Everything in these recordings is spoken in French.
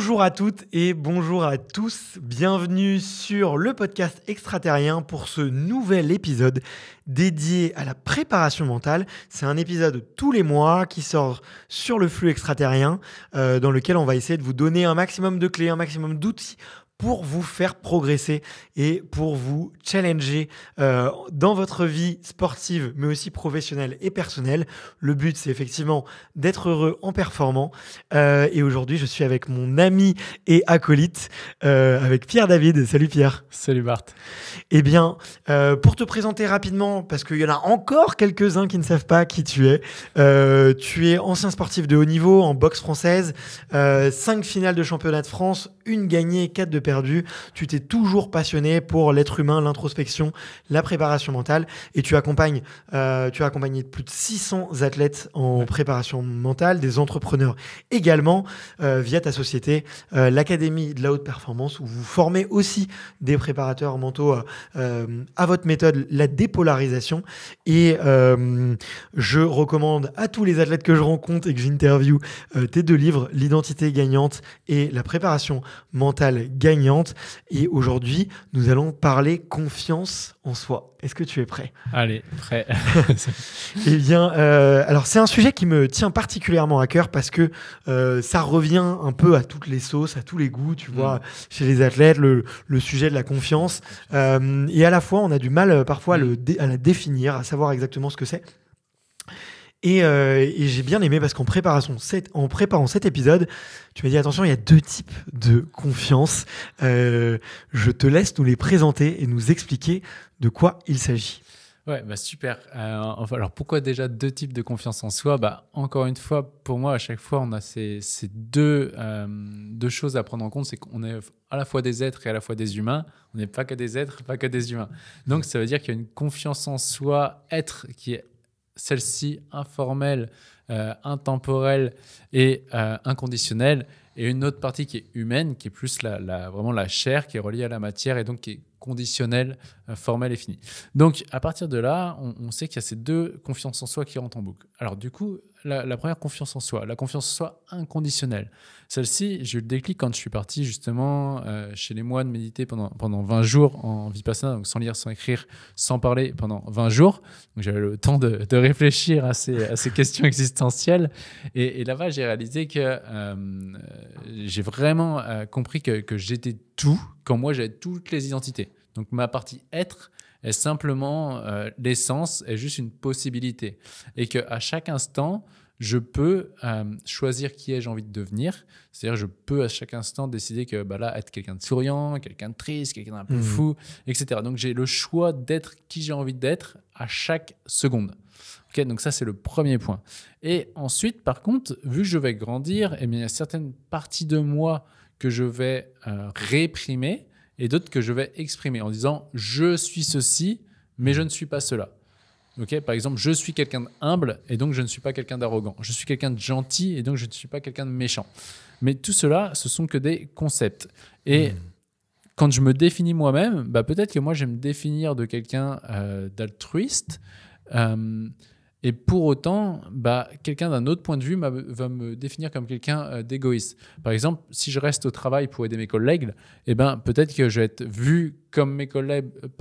Bonjour à toutes et bonjour à tous, bienvenue sur le podcast Extraterrien pour ce nouvel épisode dédié à la préparation mentale. C'est un épisode tous les mois qui sort sur le flux extraterrien dans lequel on va essayer de vous donner un maximum de clés, un maximum d'outils pour vous faire progresser et pour vous challenger dans votre vie sportive, mais aussi professionnelle et personnelle. Le but, c'est effectivement d'être heureux en performant. Et aujourd'hui, je suis avec mon ami et acolyte, avec Pierre David. Salut Pierre. Salut Bart. Eh bien, pour te présenter rapidement, parce qu'il y en a encore quelques-uns qui ne savent pas qui tu es ancien sportif de haut niveau en boxe française, 5 finales de championnat de France, 1 gagnée, 4 de perdue. Tu t'es toujours passionné pour l'être humain, l'introspection, la préparation mentale et tu as accompagné plus de 600 athlètes en préparation mentale, des entrepreneurs également, via ta société, l'Académie de la haute performance, où vous formez aussi des préparateurs mentaux à votre méthode, la dépolarisation. Et je recommande à tous les athlètes que je rencontre et que j'interviewe tes 2 livres, L'identité gagnante et La préparation mentale gagnante. Et aujourd'hui, nous allons parler confiance en soi. Est-ce que tu es prêt ? Allez, prêt. Eh bien, alors c'est un sujet qui me tient particulièrement à cœur parce que ça revient un peu à toutes les sauces, à tous les goûts, tu vois, chez les athlètes, le sujet de la confiance. Et à la fois, on a du mal parfois à la définir, à savoir exactement ce que c'est. Et j'ai bien aimé parce qu'en préparant cet épisode, tu m'as dit attention, il y a 2 types de confiance. Je te laisse nous les présenter et nous expliquer de quoi il s'agit. Ouais, bah super. Alors pourquoi déjà 2 types de confiance en soi ? Encore une fois, pour moi, à chaque fois, on a ces deux choses à prendre en compte. C'est qu'on est à la fois des êtres et à la fois des humains. On n'est pas que des êtres, pas que des humains. Donc, ça veut dire qu'il y a une confiance en soi, être, qui est celle-ci informelle, intemporelle et inconditionnelle, et une autre partie qui est humaine, qui est plus vraiment la chair, qui est reliée à la matière et donc qui est conditionnelle, formelle et finie. Donc, à partir de là, on sait qu'il y a ces 2 confiances en soi qui rentrent en boucle. Alors, du coup, la première confiance en soi, la confiance en soi inconditionnelle. Celle-ci, j'ai eu le déclic quand je suis parti justement chez les moines méditer pendant 20 jours en Vipassana, donc sans lire, sans écrire, sans parler pendant 20 jours. Donc, j'avais le temps de réfléchir à ces questions existentielles. Et là-bas, j'ai réalisé que j'ai vraiment compris que j'étais tout, quand moi, j'avais toutes les identités. Donc, ma partie être est simplement l'essence, est juste une possibilité. Et qu'à chaque instant, je peux choisir qui j'ai envie de devenir. C'est-à-dire, je peux à chaque instant décider que là, être quelqu'un de souriant, quelqu'un de triste, quelqu'un d'un peu fou, etc. Donc, j'ai le choix d'être qui j'ai envie d'être à chaque seconde. Okay, donc ça, c'est le premier point. Et ensuite, par contre, vu que je vais grandir, il y a certaines parties de moi que je vais réprimer et d'autres que je vais exprimer en disant « je suis ceci, mais je ne suis pas cela ». Okay, par exemple, je suis quelqu'un d'humble et donc je ne suis pas quelqu'un d'arrogant. Je suis quelqu'un de gentil et donc je ne suis pas quelqu'un de méchant. Mais tout cela, ce sont que des concepts. Et quand je me définis moi-même, peut-être que moi, je vais me définir de quelqu'un d'altruiste. Et pour autant, quelqu'un d'un autre point de vue va me définir comme quelqu'un d'égoïste. Par exemple, si je reste au travail pour aider mes collègues, peut-être que je vais être vu par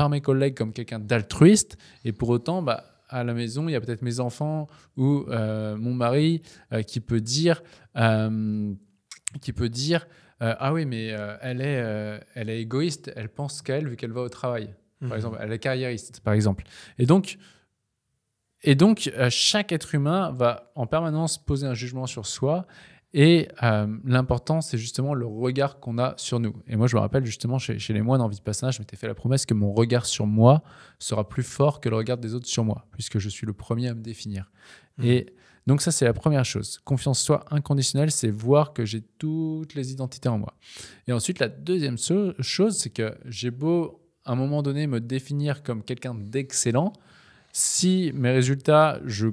mes collègues comme quelqu'un d'altruiste. Et pour autant, à la maison, il y a peut-être mes enfants ou mon mari qui peut dire ah oui, mais elle est égoïste, elle pense qu'à elle vu qu'elle va au travail. Par exemple, elle est carriériste, par exemple. Et donc, chaque être humain va en permanence poser un jugement sur soi et l'important, c'est justement le regard qu'on a sur nous. Et moi, je me rappelle justement chez les moines en Vipassana, je m'étais fait la promesse que mon regard sur moi sera plus fort que le regard des autres sur moi, puisque je suis le premier à me définir. Et donc ça, c'est la première chose. Confiance en soi inconditionnelle, c'est voir que j'ai toutes les identités en moi. Et ensuite, la deuxième chose, c'est que j'ai beau, à un moment donné, me définir comme quelqu'un d'excellent, si mes résultats, je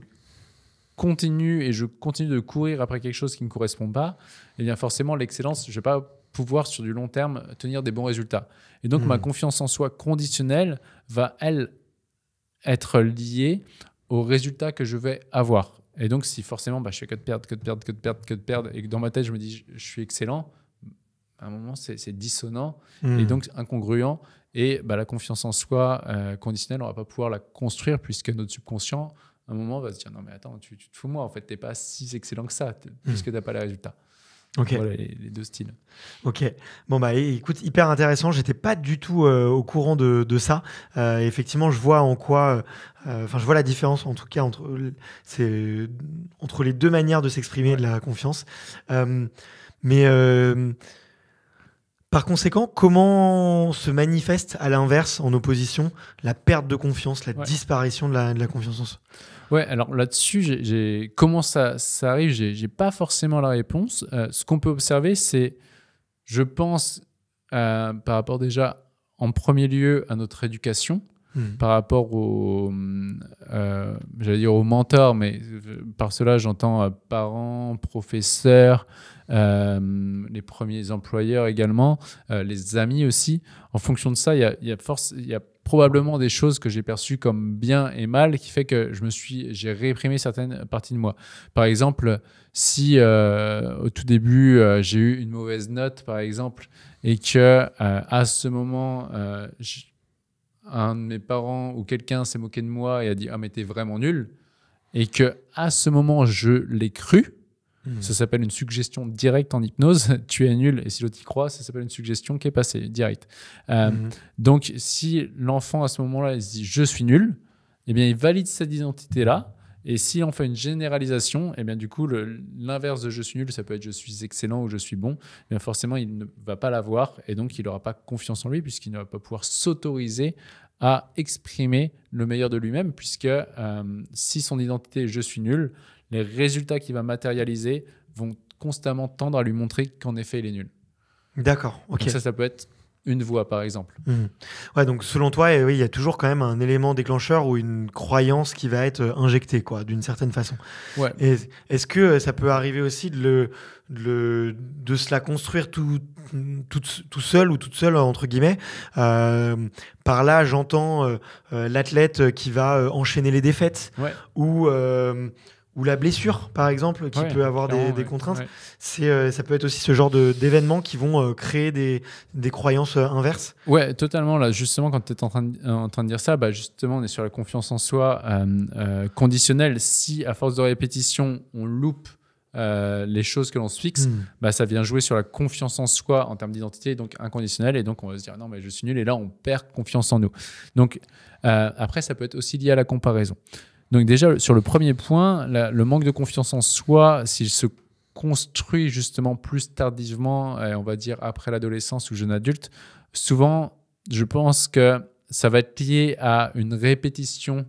continue de courir après quelque chose qui ne me correspond pas, eh bien forcément, l'excellence, je ne vais pas pouvoir sur du long terme tenir des bons résultats. Et donc, ma confiance en soi conditionnelle va, elle, être liée aux résultats que je vais avoir. Et donc, si forcément, je fais que de perdre, et que dans ma tête, je me dis je suis excellent, à un moment, c'est dissonant et donc incongruent. Et la confiance en soi conditionnelle, on ne va pas pouvoir la construire puisque notre subconscient, à un moment, va se dire non, mais attends, tu te fous de moi, en fait, tu n'es pas si excellent que ça puisque tu n'as pas les résultats. Ok. Voilà les deux styles. Ok. Bon, écoute, hyper intéressant. J'étais pas du tout au courant de ça. Effectivement, je vois en quoi. Je vois la différence, en tout cas, entre les deux manières de s'exprimer de la confiance. Par conséquent, comment se manifeste à l'inverse, en opposition, la perte de confiance, la disparition de la confiance en soi? Ouais, alors là-dessus, comment ça arrive, j'ai pas forcément la réponse. Ce qu'on peut observer, c'est, je pense, par rapport déjà, en premier lieu, à notre éducation, par rapport j'allais dire aux mentors, mais par cela, j'entends parents, professeurs, les premiers employeurs également, les amis aussi. En fonction de ça, il y a probablement des choses que j'ai perçues comme bien et mal qui fait que j'ai réprimé certaines parties de moi. Par exemple, si au tout début, j'ai eu une mauvaise note, par exemple, et que à ce moment, un de mes parents ou quelqu'un s'est moqué de moi et a dit « Ah, mais t'es vraiment nul », et que à ce moment, je l'ai cru. Ça s'appelle une suggestion directe en hypnose. Tu es nul, et si l'autre y croit, ça s'appelle une suggestion qui est passée, directe. Donc, si l'enfant, à ce moment-là, il se dit « je suis nul », eh bien, il valide cette identité-là. Et si on fait une généralisation, eh bien, du coup, l'inverse de « je suis nul », ça peut être « je suis excellent » ou « je suis bon ». Eh bien, forcément, il ne va pas l'avoir, et donc, il n'aura pas confiance en lui, puisqu'il ne va pas pouvoir s'autoriser à exprimer le meilleur de lui-même, puisque si son identité est « je suis nul », les résultats qu'il va matérialiser vont constamment tendre à lui montrer qu'en effet, il est nul. D'accord, ok. Donc ça peut être une voie, par exemple. Ouais, donc selon toi, oui, il y a toujours quand même un élément déclencheur ou une croyance qui va être injectée, quoi, d'une certaine façon. Ouais. Et est-ce que ça peut arriver aussi de se la construire tout seul ou toute seule, entre guillemets? Par là, j'entends l'athlète qui va enchaîner les défaites, ou la blessure, par exemple, qui peut avoir des contraintes. Ça peut être aussi ce genre d'événements qui vont créer des croyances inverses. Ouais, totalement. Là, justement, quand tu es en train de dire ça, justement, on est sur la confiance en soi conditionnelle. Si, à force de répétition, on loupe les choses que l'on se fixe, ça vient jouer sur la confiance en soi en termes d'identité, donc inconditionnelle. Et donc, on va se dire, non, mais je suis nul. Et là, on perd confiance en nous. Donc, après, ça peut être aussi lié à la comparaison. Donc déjà, sur le premier point, le manque de confiance en soi, s'il se construit justement plus tardivement, on va dire après l'adolescence ou jeune adulte, souvent, je pense que ça va être lié à une répétition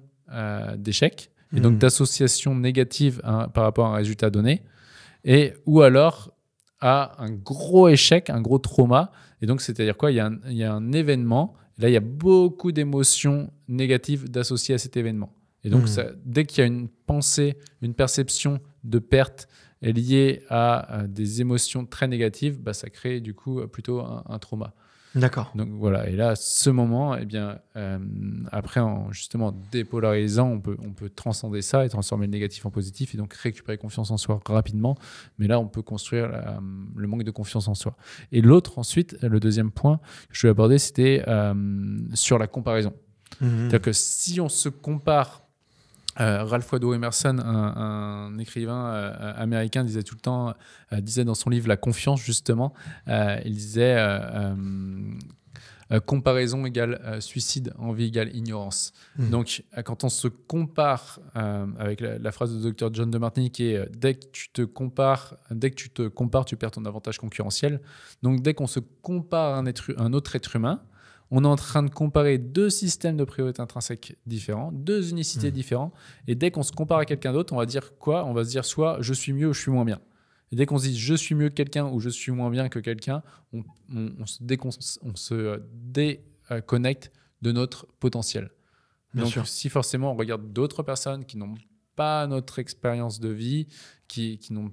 d'échecs, et donc d'associations négatives par rapport à un résultat donné, ou alors à un gros échec, un gros trauma. Et donc, c'est-à-dire quoi? Il y a un événement, là, il y a beaucoup d'émotions négatives d'associer à cet événement. Et donc, dès qu'il y a une pensée, une perception de perte liée à des émotions très négatives, ça crée du coup plutôt un trauma. D'accord. Donc voilà, et là, à ce moment, après, en justement dépolarisant, on peut transcender ça et transformer le négatif en positif et donc récupérer confiance en soi rapidement. Mais là, on peut construire le manque de confiance en soi. Et l'autre, ensuite, le deuxième point que je vais aborder, c'était sur la comparaison. C'est-à-dire que si on se compare, Ralph Waldo Emerson, un écrivain américain, disait tout le temps, disait dans son livre La Confiance, justement, il disait comparaison égale suicide, envie égale ignorance. Donc, quand on se compare, avec la phrase de Dr. John DeMartini qui est dès que tu te compares, tu perds ton avantage concurrentiel. Donc, dès qu'on se compare à un autre être humain, on est en train de comparer deux systèmes de priorité intrinsèques différents, deux unicités différentes. Et dès qu'on se compare à quelqu'un d'autre, on va dire quoi? On va se dire soit je suis mieux ou je suis moins bien. Et dès qu'on se dit je suis mieux que quelqu'un ou je suis moins bien que quelqu'un, on se déconnecte de notre potentiel. Bien Donc, sûr. si forcément on regarde d'autres personnes qui n'ont pas notre expérience de vie, qui n'ont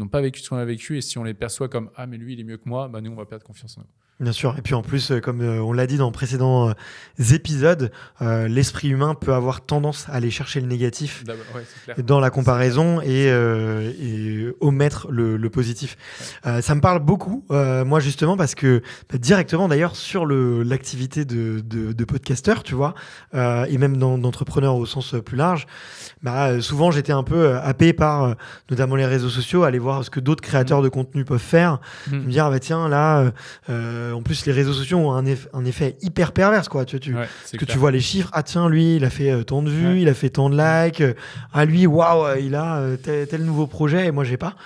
pas vécu ce qu'on a vécu, et si on les perçoit comme ah mais lui il est mieux que moi, nous on va perdre confiance en nous. Bien sûr. Et puis en plus, comme on l'a dit dans précédents épisodes, l'esprit humain peut avoir tendance à aller chercher le négatif Ouais, c'est clair. dans la comparaison et omettre le positif. Ouais. Ça me parle beaucoup, moi justement, parce que directement d'ailleurs sur l'activité de podcasteur, tu vois, et même d'entrepreneur au sens plus large, souvent j'étais un peu happé par notamment les réseaux sociaux, aller voir ce que d'autres créateurs de contenu peuvent faire, me dire tiens là, en plus les réseaux sociaux ont un effet hyper perverse, quoi. Tu vois les chiffres, tiens lui il a fait tant de vues, il a fait tant de likes, lui waouh il a tel nouveau projet et moi j'ai pas.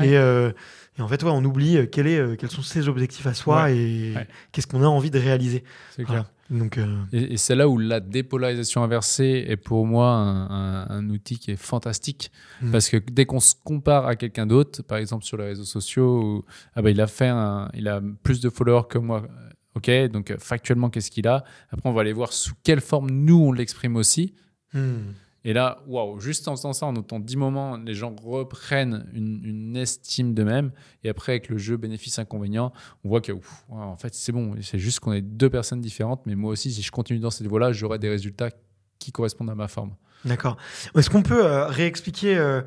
Et en fait on oublie quels sont ses objectifs à soi et qu'est-ce qu'on a envie de réaliser. C'est clair. Donc, et c'est là où la dépolarisation inversée est pour moi un outil qui est fantastique, parce que dès qu'on se compare à quelqu'un d'autre, par exemple sur les réseaux sociaux, il a plus de followers que moi. Ok, donc factuellement qu'est-ce qu'il a? Après on va aller voir sous quelle forme nous on l'exprime aussi. Et là, waouh, juste en faisant ça, en autant 10 moments, les gens reprennent une estime d'eux-mêmes. Et après, avec le jeu bénéfice-inconvénient, on voit que, en fait, c'est bon. C'est juste qu'on est deux personnes différentes. Mais moi aussi, si je continue dans cette voie-là, j'aurai des résultats qui correspondent à ma forme. D'accord. Est-ce qu'on peut réexpliquer un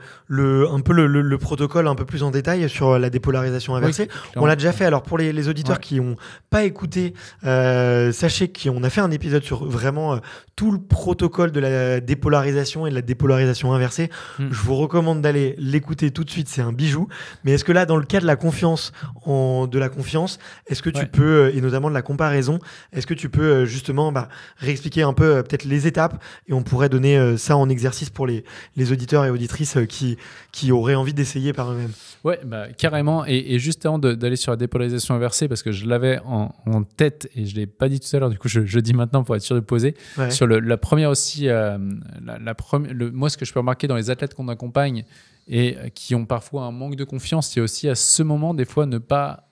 peu le protocole un peu plus en détail sur la dépolarisation inversée? On l'a déjà fait. Alors pour les auditeurs qui n'ont pas écouté, sachez qu'on a fait un épisode sur vraiment tout le protocole de la dépolarisation et de la dépolarisation inversée. Je vous recommande d'aller l'écouter tout de suite, c'est un bijou. Mais est-ce que là, dans le cas de la confiance, est-ce que tu peux, et notamment de la comparaison, est-ce que tu peux justement réexpliquer un peu peut-être les étapes et on pourrait donner ça en exercice pour les auditeurs et auditrices qui auraient envie d'essayer par eux-mêmes? Ouais, carrément. Et juste avant d'aller sur la dépolarisation inversée, parce que je l'avais en tête et je ne l'ai pas dit tout à l'heure, du coup je dis maintenant pour être sûr de poser. Sur la première aussi, moi ce que je peux remarquer dans les athlètes qu'on accompagne et qui ont parfois un manque de confiance, c'est aussi à ce moment des fois ne pas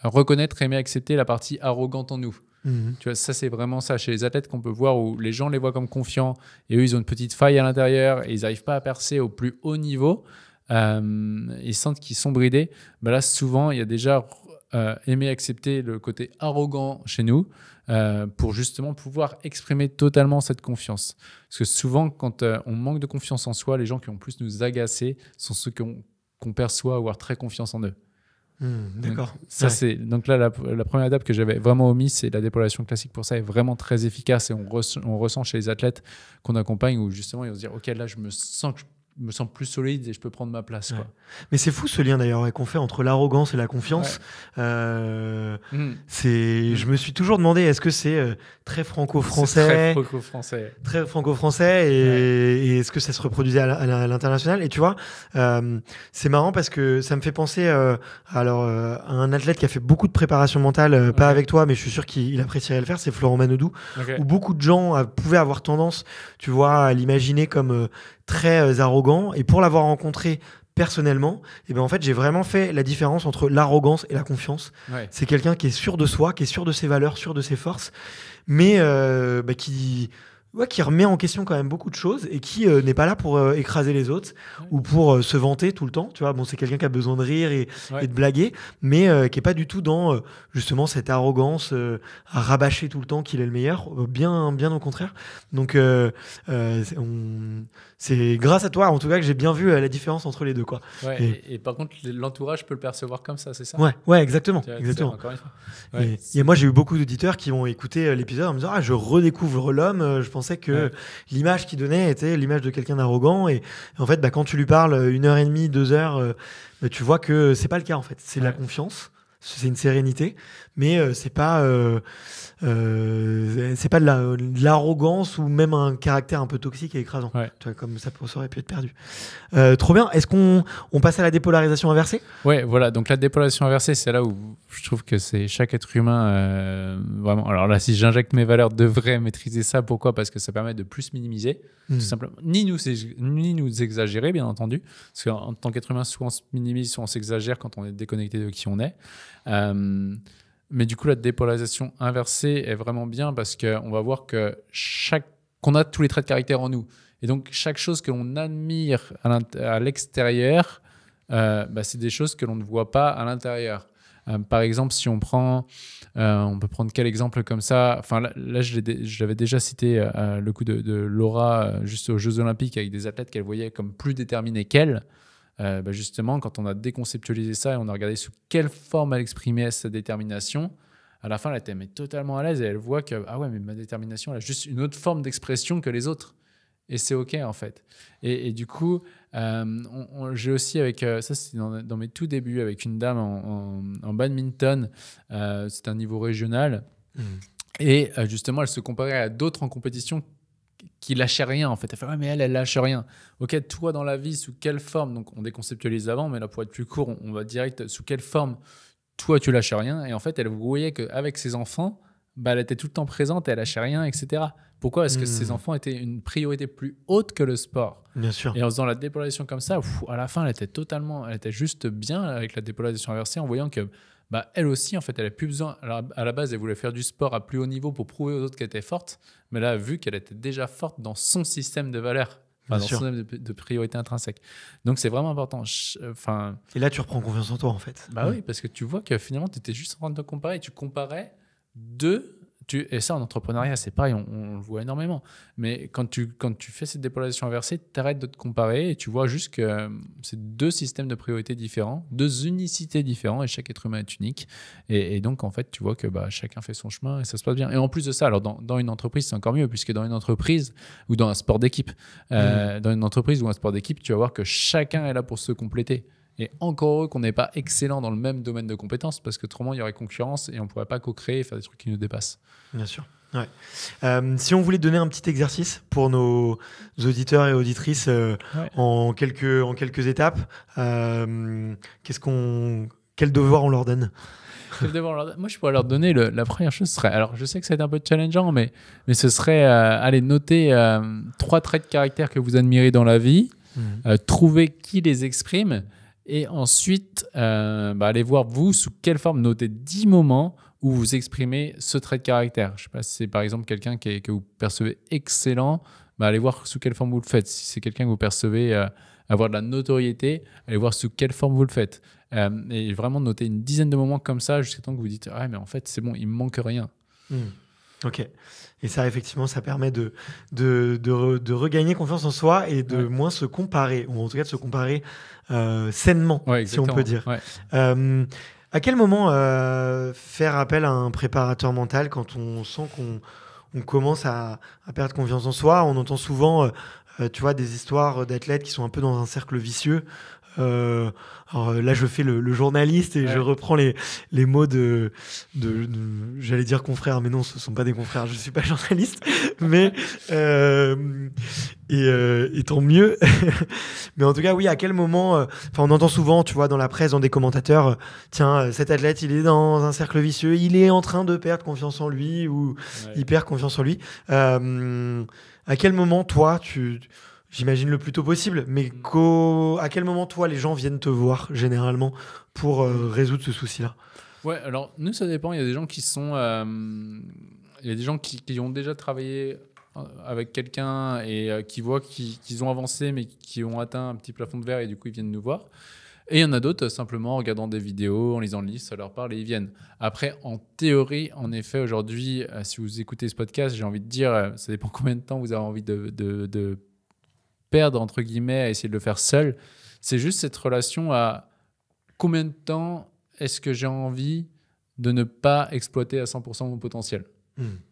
reconnaître, aimer, accepter la partie arrogante en nous. Tu vois, ça c'est vraiment ça chez les athlètes qu'on peut voir où les gens les voient comme confiants et eux ils ont une petite faille à l'intérieur et ils n'arrivent pas à percer au plus haut niveau, ils sentent qu'ils sont bridés. Là souvent il y a déjà aimer accepter le côté arrogant chez nous pour justement pouvoir exprimer totalement cette confiance, parce que souvent quand on manque de confiance en soi, les gens qui ont plus nous agacer sont ceux qu'on perçoit avoir très confiance en eux. D'accord. Donc là, la première étape que j'avais vraiment omise, c'est la dépolarisation classique. Pour ça, est vraiment très efficace et on ressent chez les athlètes qu'on accompagne où justement ils vont se dire ok, là je me sens plus solide et je peux prendre ma place. Quoi. Mais c'est fou ce lien d'ailleurs qu'on fait entre l'arrogance et la confiance. Je me suis toujours demandé, est-ce que c'est très franco-français, très franco-français et est-ce que ça se reproduisait à l'international? Et tu vois, c'est marrant parce que ça me fait penser à un athlète qui a fait beaucoup de préparation mentale, pas avec toi, mais je suis sûr qu'il apprécierait le faire, c'est Florent Manodou, où beaucoup de gens pouvaient avoir tendance, tu vois, à l'imaginer comme très arrogant, et pour l'avoir rencontré personnellement, en fait, j'ai vraiment fait la différence entre l'arrogance et la confiance. C'est quelqu'un qui est sûr de soi, qui est sûr de ses valeurs, sûr de ses forces, mais qui remet en question quand même beaucoup de choses et qui n'est pas là pour écraser les autres ou pour se vanter tout le temps. Tu vois, c'est quelqu'un qui a besoin de rire et de blaguer, mais qui n'est pas du tout dans justement cette arrogance à rabâcher tout le temps qu'il est le meilleur, bien au contraire. Donc c'est grâce à toi en tout cas que j'ai bien vu la différence entre les deux, quoi. Et par contre l'entourage peut le percevoir comme ça, c'est ça? Ouais, exactement. Encore une fois. Et moi j'ai eu beaucoup d'auditeurs qui ont écouté l'épisode en me disant je redécouvre l'homme, je pensais que l'image qu'il donnait était l'image de quelqu'un d'arrogant, et en fait quand tu lui parles 1h30, 2 heures, tu vois que c'est pas le cas en fait. C'est de la confiance, c'est une sérénité, mais c'est pas de l'arrogance ou même un caractère un peu toxique et écrasant. Tu vois, comme ça aurait pu être perdu. Trop bien. Est-ce qu'on passe à la dépolarisation inversée? Ouais, voilà. Donc la dépolarisation inversée, c'est là où je trouve que c'est chaque être humain vraiment. Alors là, si j'injecte mes valeurs, devrait maîtriser ça. Pourquoi? Parce que ça permet de plus minimiser, tout simplement. Ni nous exagérer, bien entendu. Parce qu'en tant qu'être humain, soit on se minimise, soit on s'exagère quand on est déconnecté de qui on est. Mais du coup, la dépolarisation inversée est vraiment bien parce qu'on va voir qu'on a tous les traits de caractère en nous. Et donc, chaque chose que l'on admire à l'extérieur, c'est des choses que l'on ne voit pas à l'intérieur. Par exemple, si on prend, on peut prendre quel exemple comme ça? Enfin, là je l'avais déjà cité le coup de Laura juste aux Jeux Olympiques avec des athlètes qu'elle voyait comme plus déterminés qu'elle. Justement, quand on a déconceptualisé ça et on a regardé sous quelle forme elle exprimait sa détermination, à la fin, elle était mais totalement à l'aise et elle voit que ah ouais, mais ma détermination, elle a juste une autre forme d'expression que les autres. Et c'est OK, en fait. Et du coup, j'ai aussi avec... ça, c'est dans mes tout débuts, avec une dame en badminton. C'est un niveau régional. Et justement, elle se comparait à d'autres en compétition qui lâchaient rien, en fait. Elle fait, ouais, mais elle lâche rien. OK, toi, dans la vie, sous quelle forme? Donc, on déconceptualise avant, mais là, pour être plus court, on va direct sous quelle forme toi, tu lâches rien. Et en fait, elle voyait qu'avec ses enfants, elle était tout le temps présente et elle lâchait rien, etc. Pourquoi? Parce que ses enfants étaient une priorité plus haute que le sport. Bien sûr. Et en faisant la dépolarisation comme ça, à la fin, elle était juste bien avec la dépolarisation inversée en voyant que elle aussi, en fait, elle n'avait plus besoin. Alors, à la base, elle voulait faire du sport à plus haut niveau pour prouver aux autres qu'elle était forte. Mais là, vu qu'elle était déjà forte dans son système de valeurs, dans son système de priorité intrinsèque. Donc, c'est vraiment important. Et là, tu reprends confiance en toi, en fait. Oui, parce que tu vois que finalement, tu étais juste en train de te comparer. Tu comparais deux... Et ça, en entrepreneuriat, c'est pareil, on le voit énormément. Mais quand tu fais cette dépolarisation inversée, tu arrêtes de te comparer et tu vois juste que c'est deux systèmes de priorité différents, deux unicités différentes et chaque être humain est unique. Et donc, en fait, tu vois que chacun fait son chemin et ça se passe bien. Et en plus de ça, alors dans une entreprise, c'est encore mieux, puisque dans une entreprise ou dans un sport d'équipe, dans une entreprise ou un sport d'équipe, tu vas voir que chacun est là pour se compléter. Et encore heureux qu'on n'est pas excellent dans le même domaine de compétences, parce qu'autrement, il y aurait concurrence et on ne pourrait pas co-créer et faire des trucs qui nous dépassent. Bien sûr. Ouais. Si on voulait donner un petit exercice pour nos auditeurs et auditrices en quelques étapes, quel devoir on leur donne? Moi, je pourrais leur donner la première chose serait, alors je sais que c'est un peu challengeant, mais ce serait aller noter 3 traits de caractère que vous admirez dans la vie, trouver qui les exprime. Et ensuite, allez voir vous sous quelle forme, notez 10 moments où vous exprimez ce trait de caractère. Je ne sais pas si c'est par exemple quelqu'un que vous percevez excellent, allez voir sous quelle forme vous le faites. Si c'est quelqu'un que vous percevez avoir de la notoriété, allez voir sous quelle forme vous le faites. Et vraiment noter une dizaine de moments comme ça jusqu'à temps que vous dites « Ah, mais en fait, c'est bon, il ne me manque rien. » Ok. Et ça, effectivement, ça permet de regagner confiance en soi et de moins se comparer, ou en tout cas de se comparer sainement, si on peut dire. À quel moment faire appel à un préparateur mental quand on sent qu'on commence à perdre confiance en soi? On entend souvent tu vois, des histoires d'athlètes qui sont un peu dans un cercle vicieux. Alors là, je fais le journaliste et je reprends les mots de j'allais dire confrères, mais non, ce ne sont pas des confrères, je ne suis pas journaliste, mais et tant mieux. Mais en tout cas, oui, à quel moment on entend souvent, tu vois, dans la presse, dans des commentateurs, tiens, cet athlète, il est dans un cercle vicieux, il est en train de perdre confiance en lui ou il perd confiance en lui. À quel moment, toi, j'imagine le plus tôt possible, mais à quel moment, toi, les gens viennent te voir, généralement, pour résoudre ce souci-là? Ouais, alors, nous, ça dépend. Il y a des gens qui sont... il y a des gens qui ont déjà travaillé avec quelqu'un et qui voient qu'ils ont avancé, mais qui ont atteint un petit plafond de verre et du coup, ils viennent nous voir. Et il y en a d'autres, simplement en regardant des vidéos, en lisant le livre, ça leur parle et ils viennent. Après, en théorie, en effet, aujourd'hui, si vous écoutez ce podcast, j'ai envie de dire, ça dépend combien de temps vous avez envie de perdre, entre guillemets, à essayer de le faire seul. C'est juste cette relation à combien de temps est-ce que j'ai envie de ne pas exploiter à 100% mon potentiel.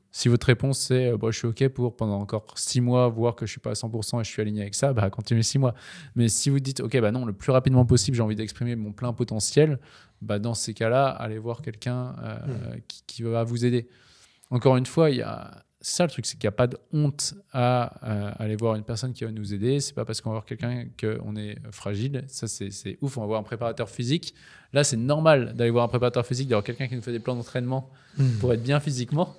Si votre réponse c'est je suis OK pour pendant encore 6 mois voir que je ne suis pas à 100% et je suis aligné avec ça, continuez 6 mois. Mais si vous dites OK, non, le plus rapidement possible, j'ai envie d'exprimer mon plein potentiel, dans ces cas-là, allez voir quelqu'un qui va vous aider. Encore une fois, c'est ça le truc, c'est qu'il n'y a pas de honte à aller voir une personne qui va nous aider. C'est pas parce qu'on va voir quelqu'un qu'on est fragile. Ça, c'est ouf. On va voir un préparateur physique. Là, c'est normal d'aller voir un préparateur physique, d'avoir quelqu'un qui nous fait des plans d'entraînement pour être bien physiquement.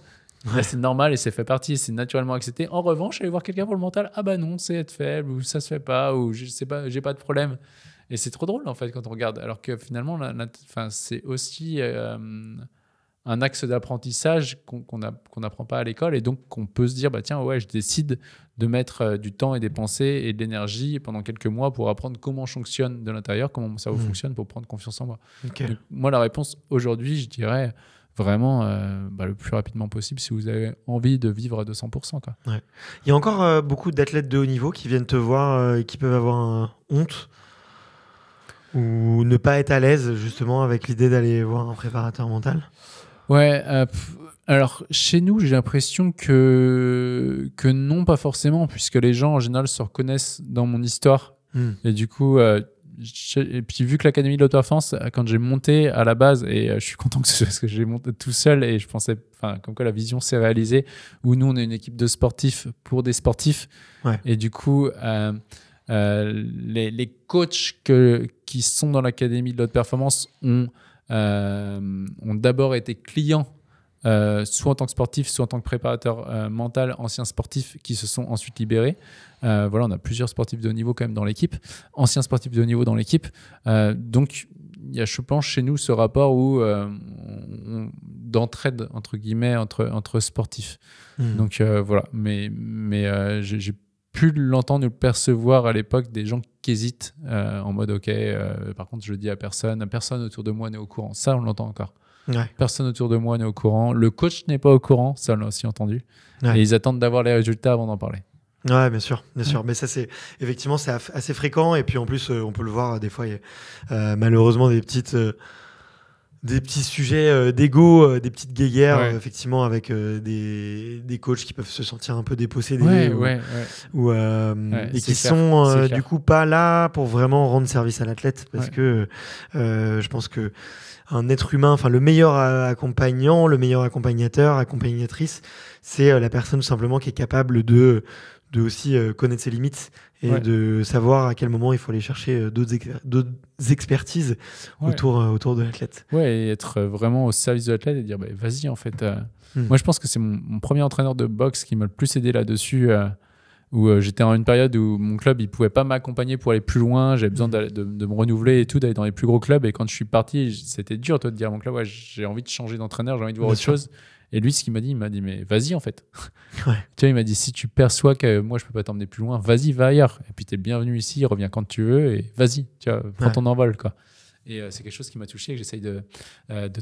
Là, c'est normal et c'est fait partie, c'est naturellement accepté. En revanche, aller voir quelqu'un pour le mental, non, c'est être faible ou ça se fait pas ou je sais pas, j'ai pas de problème. Et c'est trop drôle en fait quand on regarde. Alors que finalement, c'est aussi un axe d'apprentissage qu'on n'apprend pas à l'école, et donc qu'on peut se dire, bah, tiens, ouais, je décide de mettre du temps et des pensées et de l'énergie pendant quelques mois pour apprendre comment je fonctionne de l'intérieur, comment mon cerveau fonctionne, pour prendre confiance en moi. Okay. Donc, moi, la réponse aujourd'hui, je dirais vraiment le plus rapidement possible si vous avez envie de vivre à 200%. Quoi. Ouais. Il y a encore beaucoup d'athlètes de haut niveau qui viennent te voir et qui peuvent avoir honte ou ne pas être à l'aise justement avec l'idée d'aller voir un préparateur mental. Ouais, alors chez nous, j'ai l'impression que non, pas forcément, puisque les gens en général se reconnaissent dans mon histoire. Et du coup, et puis vu que l'Académie de l'Auto-Performance, quand j'ai monté à la base, et je suis content que ce soit parce que j'ai monté tout seul, et je pensais, comme quoi la vision s'est réalisée, où nous on est une équipe de sportifs pour des sportifs. Ouais. Et du coup, les coachs qui sont dans l'Académie de l'Auto-Performance ont d'abord été clients, soit en tant que sportif, soit en tant que préparateur mental, anciens sportifs qui se sont ensuite libérés. Voilà, on a plusieurs sportifs de haut niveau quand même dans l'équipe, anciens sportifs de haut niveau dans l'équipe. Donc, il y a, je pense, chez nous ce rapport où d'entraide entre guillemets entre sportifs. Donc voilà, mais j'ai pu l'entendre ou le percevoir à l'époque des gens qui hésitent en mode ok, par contre je le dis à personne autour de moi n'est au courant. Ça, on l'entend encore. Ouais. Personne autour de moi n'est au courant. Le coach n'est pas au courant, ça on l'a aussi entendu. Ouais. Et ils attendent d'avoir les résultats avant d'en parler. Ouais, bien sûr. Mais ça, c'est effectivement, c'est assez fréquent. Et puis en plus, on peut le voir des fois, il y a malheureusement des petits sujets d'ego, des petites guéguerres, effectivement, avec des coachs qui peuvent se sentir un peu dépossédés et qui sont du coup pas là pour vraiment rendre service à l'athlète, parce que je pense que un être humain, enfin le meilleur accompagnant, le meilleur accompagnateur, accompagnatrice, c'est la personne tout simplement qui est capable de aussi connaître ses limites et de savoir à quel moment il faut aller chercher d'autres expertises autour de l'athlète. Ouais, et être vraiment au service de l'athlète et dire vas-y en fait. Moi je pense que c'est mon premier entraîneur de boxe qui m'a le plus aidé là-dessus, où j'étais en une période où mon club il pouvait pas m'accompagner pour aller plus loin, j'avais besoin de me renouveler et tout, d'aller dans les plus gros clubs, et quand je suis parti c'était dur de dire à mon club j'ai envie de changer d'entraîneur, j'ai envie de voir autre chose. Et lui, ce qu'il m'a dit, mais vas-y en fait. Tu vois, il m'a dit, si tu perçois que moi je peux pas t'emmener plus loin, vas-y, va ailleurs. Et puis t'es le bienvenu ici, reviens quand tu veux et vas-y, tu vois, prends ton envol, quoi. Et c'est quelque chose qui m'a touché et que j'essaye de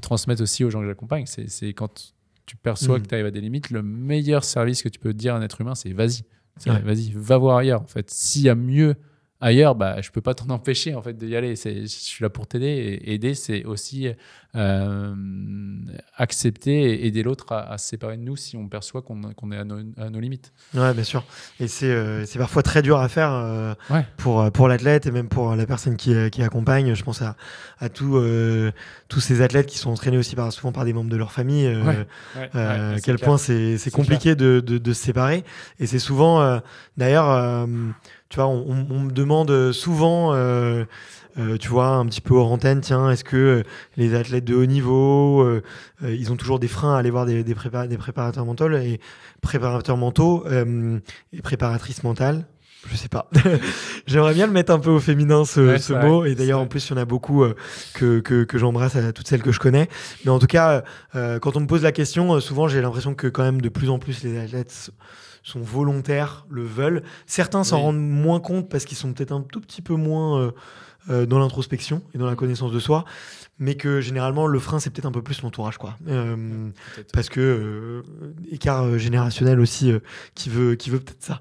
transmettre aussi aux gens que j'accompagne. C'est quand tu perçois que tu arrives à des limites, le meilleur service que tu peux dire à un être humain, c'est vas-y. Vas-y, va voir ailleurs. En fait, s'il y a mieux ailleurs, je peux pas t'en empêcher en fait d'y aller. Je suis là pour t'aider, et aider, c'est aussi accepter et aider l'autre à se séparer de nous si on perçoit qu'on est à nos limites. Ouais, bien sûr. Et c'est parfois très dur à faire pour l'athlète et même pour la personne qui accompagne. Je pense à tous ces athlètes qui sont entraînés aussi souvent par des membres de leur famille. À quel point c'est compliqué de se séparer. Et c'est souvent, d'ailleurs, tu vois, on me demande souvent, tu vois, un petit peu hors antenne, tiens, est-ce que les athlètes de haut niveau, ils ont toujours des freins à aller voir des préparateurs mentaux et préparatrices mentales? Je sais pas. J'aimerais bien le mettre un peu au féminin, ce mot. Et d'ailleurs, en plus, il y en a beaucoup que j'embrasse, à toutes celles que je connais. Mais en tout cas, quand on me pose la question, souvent, j'ai l'impression que quand même de plus en plus les athlètes sont volontaires, le veulent. Certains s'en rendent moins compte parce qu'ils sont peut-être un tout petit peu moins dans l'introspection et dans la connaissance de soi, mais que généralement le frein c'est peut-être un peu plus l'entourage, quoi. Parce que écart générationnel aussi qui veut peut-être ça.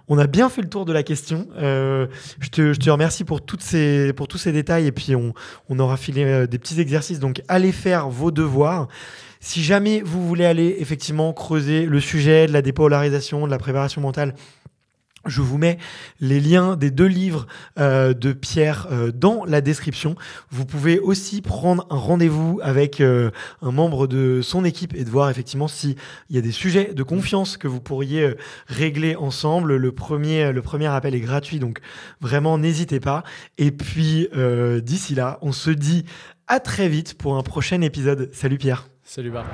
On a bien fait le tour de la question. Je te remercie pour tous ces détails, et puis on aura filé des petits exercices, donc allez faire vos devoirs. Si jamais vous voulez aller effectivement creuser le sujet de la dépolarisation, de la préparation mentale, je vous mets les liens des 2 livres de Pierre dans la description. Vous pouvez aussi prendre un rendez-vous avec un membre de son équipe et de voir effectivement s'il y a des sujets de confiance que vous pourriez régler ensemble. Le premier appel est gratuit, donc vraiment n'hésitez pas. Et puis d'ici là, on se dit à très vite pour un prochain épisode. Salut Pierre. Salut Bart.